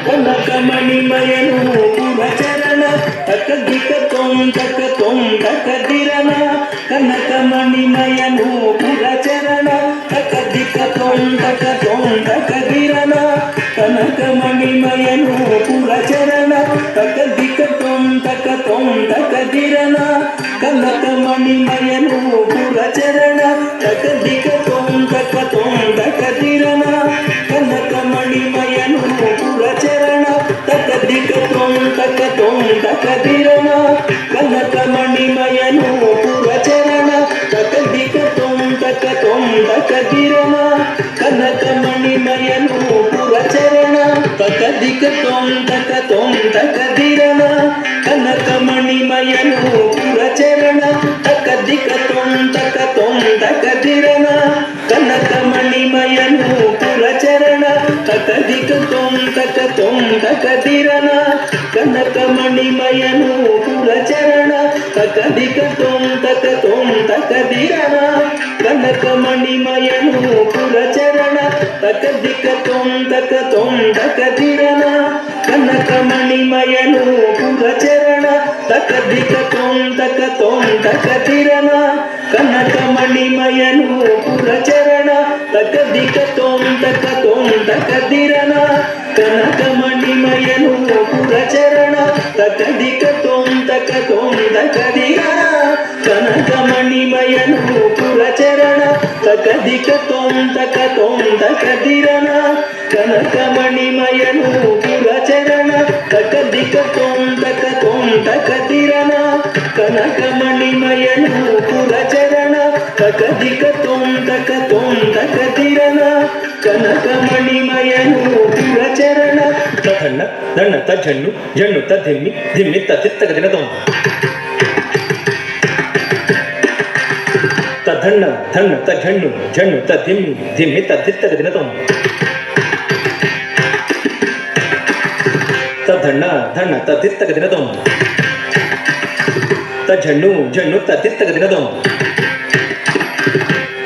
ಕನಕಮಣಿಮಯನು ಪುರಚರಣ ತಕದಿಕ ತಕದಿರನ ಕನಕಮಣಿಮಯನು ಪುರಚರಣ ತಕದಿಕ ತಕದಿರನ ಕನಕಮಣಿಮಯನು ಪುರಚರಣ ತಕದಿಕ ತಕದಿರನ ಕನಕಮಣಿಮಯನು ಪುರಚರಣ ತಕದಿಕ ತಕದಿರನ ಕನಕಮಣಿಮಯನು ಪುರಚರಣ ತಕದಿಕ ತಕದಿರನ ಕನಕಮಣಿಮಯನು ಪುರಚರಣ ತಕದಿಕ ತಕದಿರನ ಕನಕಮಣಿಮಯನು ಪುರಚರಣ ತಕದಿಕ ತಕದಿರನ ಕನಕಮಣಿಮಯನು ಪುರಚರಣ ತಕದಿಕ ತಕದಿರನ ಕನಕಮಣಿಮಯನು ಪುರಚರಣ ತಕದಿಕ ತಕದಿರನ ಕನಕಮಣಿಮಯನು ಪುರಚರಣ ತಕದಿಕ ತಕದಿರನ ಕನಕಮಣಿಮಯನು ಪುರಚರಣ ತಕದಿಕ ತಕದಿರನ ಕನಕಮಣಿಮಯನು ಪುರಚರಣ ತಕದಿಕ ತಕದಿರನ ಕನಕಮಣಿಮಯನು ಪುರಚರಣ ತಕದಿಕ ತಕದಿರನ ಕನಕಮಣಿಮಯನು ಪುರಚರಣ ತಕದಿಕ ತಕದಿರನ ಕನಕಮಣಿಮಯನು ಪುರಚರಣ ತಕದಿಕ ತಕದಿರನ ಕನಕಮಣಿಮಯನು ಪುರಚರಣ ತಕದಿಕ ತಕದಿರನ ಕನಕಮಣಿಮಯನು ಪುರಚರಣ ತಕದಿಕ ತಕದಿರನ ಕನಕಮಣಿಮಯನು ಪುರಚರಣ ತನ್ನ ದಣ್ಣ ತಜ್ಜಣ್ಣು ಜಣ್ಣು ತದ್ದಿಮ್ಮಿ ದಿಮ್ಮಿ ತತ್ತಿತ್ತಗದಿನ ತೊಂಬ ತನ್ನ ಧಣ್ಣ ತಜ್ಜಣ್ಣು ಜಣ್ಣು ತದ್ದಿಮ್ಮಿ ದಿಮ್ಮಿ ತತ್ತಿತ್ತಗದಿನ ತೊಂಬ ತನ್ನ ಧಣ್ಣ ತತ್ತಿತ್ತಗದಿನ ತೊಂಬ ತಜ್ಜಣ್ಣು ಜಣ್ಣು ತತ್ತಿತ್ತಗದಿನ ತೊಂಬ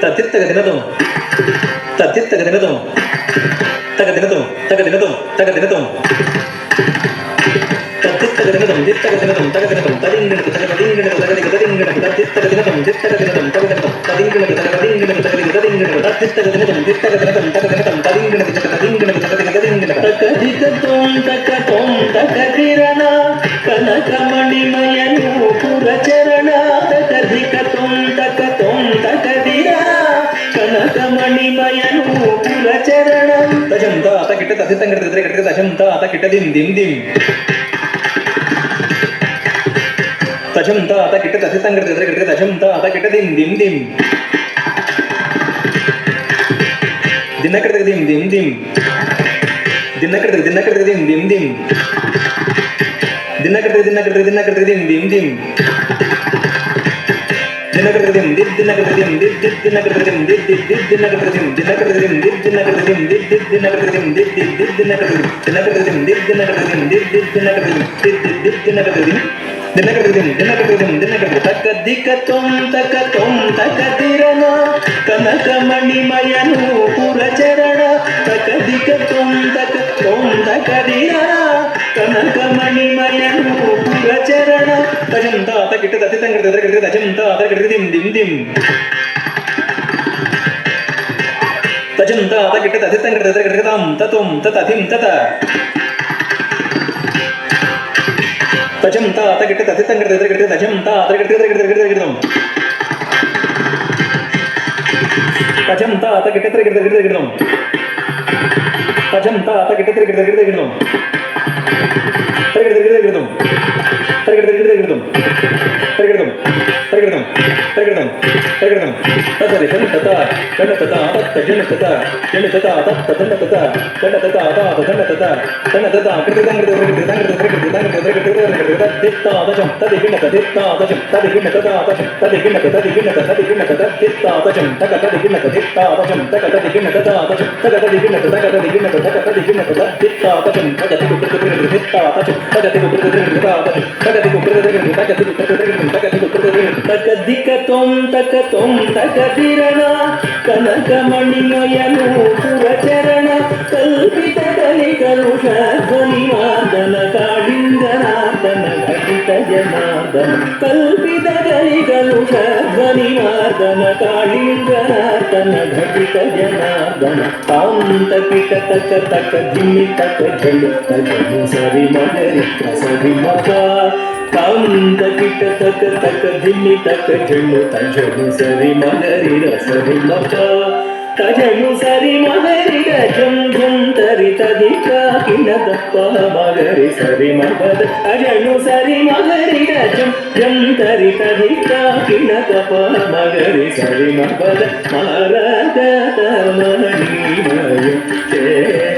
ತತ್ತಿತ್ತಗದಿನ ತೊಂಬ ತತ್ತಿತ್ತಗದಿನ ತೊಂಬ ತಗದಿನದಂ ತಗದಿನದಂ ತಗದಿನದಂ ತತ್ತಿತ್ತಗದಿನದಂ ದಿತ್ತಗದಿನದಂ ತಗದಿನದಂ ತದಿಂಗಿಣಕ ತಗದಿಂಗಿಣಕ ತಗದಿಗದಿಗಿಣಕ ತತ್ತಿತ್ತಗದಿನದಂ ದಿತ್ತಗದಿನದಂ ತಗದಿನದಂ ತದಿಂಗಿಣಕ ತಗದಿಂಗಿಣಕ ತಗದಿಗದಿಗಿಣಕ ತತ್ತಿತ್ತಗದಿನದಂ ದಿತ್ತಗದಿನದಂ ತಗದಿನದಂ ತದಿಂಗಿಣಕ ತಗದಿಂಗಿಣಕ ತಗದಿಗದಿಗಿಣಕ ತಕದಿಕತೋಂ ತಕದಿರನ ಕನಕಮಣಿಮಯನು ಪುರಚರಣ ತಕದಿಕತೋಂ ತಕದಿರನ ಕನಕಮಣಿಮಯನು ಪುರಚರಣ ತಜಂತ ಆತ ಕಿಟ್ಟ ತದಿತ್ತಂಗಡಿದ್ರೆ ಕಟ್ಟಿಗೆ ತಜಂತ ಆತ ಕಿಟ್ಟ ದಿಂ ತಜಂತ ಆತ ಕಿಟ್ಟ ತದಿತ್ತಂಗಡಿದ್ರೆ ಕಟ್ಟಿಗೆ ತಜಂತ ಆತ ಕಿಟ್ಟ ದಿಂ ದಿನ ಕಟ್ಟಿಗೆ ದಿಂ ದಿನ ಕಟ್ಟಿಗೆ ದಿನ ಕಟ್ಟಿಗೆ ದಿಂ ದಿನ ಕಟ್ಟಿಗೆ ದಿನ ಕಟ್ಟಿಗೆ ದಿಂ ದಿನಕೃತಿಂ ದಿನಕೃತಿಂ ದಿನಕೃತಿಂ ದಿನಕೃತಿಂ ದಿನಕೃತಿಂ ದಿನಕೃತಿಂ ದಿನಕೃತಿಂ ದಿನಕೃತಿಂ ದಿನಕೃತಿಂ ತಕದಿಕತೋಂ ತಕದಿರನ ಕನಕಮಣಿಮಯನು ಪುರಚರಣ ತಕದಿಕತೋಂ ತಕದಿರನ ಕನಕಮಣಿಮಯನು ಪುರಚರಣ ತಜಂತ ತಕಿಟ್ಟ ತತ್ತಿತ್ತಂಗಡಿದ್ರೆ ಕಟ್ಟಿಗೆ ತಜಂತ ಅದ ಕಟ್ಟಿಗೆ ದಿಂ ತಜಂತ ಅದ ಕಿಟ್ಟ ತತ್ತಿತ್ತಂಗಡಿದ್ರೆ ಕಟ್ಟಿಗೆ ತಾಂ ತತೋಂ ತತಧಿಂ ತತ ತಜಂತ ಅದ ಕಿಟ್ಟ ತತ್ತಿತ್ತಂಗಡಿದ್ರೆ ಕಟ್ಟಿಗೆ ತಜಂತ ಅದ ಕಟ್ಟಿಗೆ ತಜಂತ ಅದ ಕಿಟ್ಟ ತಜಂತ ಅದ ಕಿಟ್ಟ ತಕತೋಂ ತಕದಿರನ ಕನಕಮಣಿಮಯನು ಪುರಚರಣ ಕಲ್ಪಿತ ಕಲಿಕಲುಷ ಧ್ವನಿ ಜನಾರ್ದನ ಕಲ್ಪಿತ ಗರಿಗನು ಧ್ವನಿ ಮಾರ್ದನ ಕಾಳಿಂಗನಾಥನ ಘಟಿತ ಜನಾರ್ದನ ಕಾಂತ ಕಿಟ ತಕ ತಕ ಜಿಮ್ಮಿ ತಕ ಜಲು ತಜನು ಸರಿ ಮಗರಿ ಸರಿ ಮಗ ಕಾಂತ ಕಿಟ ತಕ ತಕ ಜಿಮ್ಮಿ ತಕ ಜಲು ತಜನು ಸರಿ ಮಗರಿ ಸರಿ ಮಗ ತಜನು ಸರಿ ಮಗರಿ ಜಂ ಜಂ ತರಿ ತದಿಕ ಕಿನ ದಪ್ಪ ಮಗರಿ ಸರಿ ಮಗದ ಅಜನು ಸರಿ ಮಗರಿ ಜಂ ಜಂ ತರಿ ತದಿಕ ಕಿನ ದಪ್ಪ ಮಗರಿ ಸರಿ ಮಗದ ಮಾರಗ ಮಣಿ ಮಯ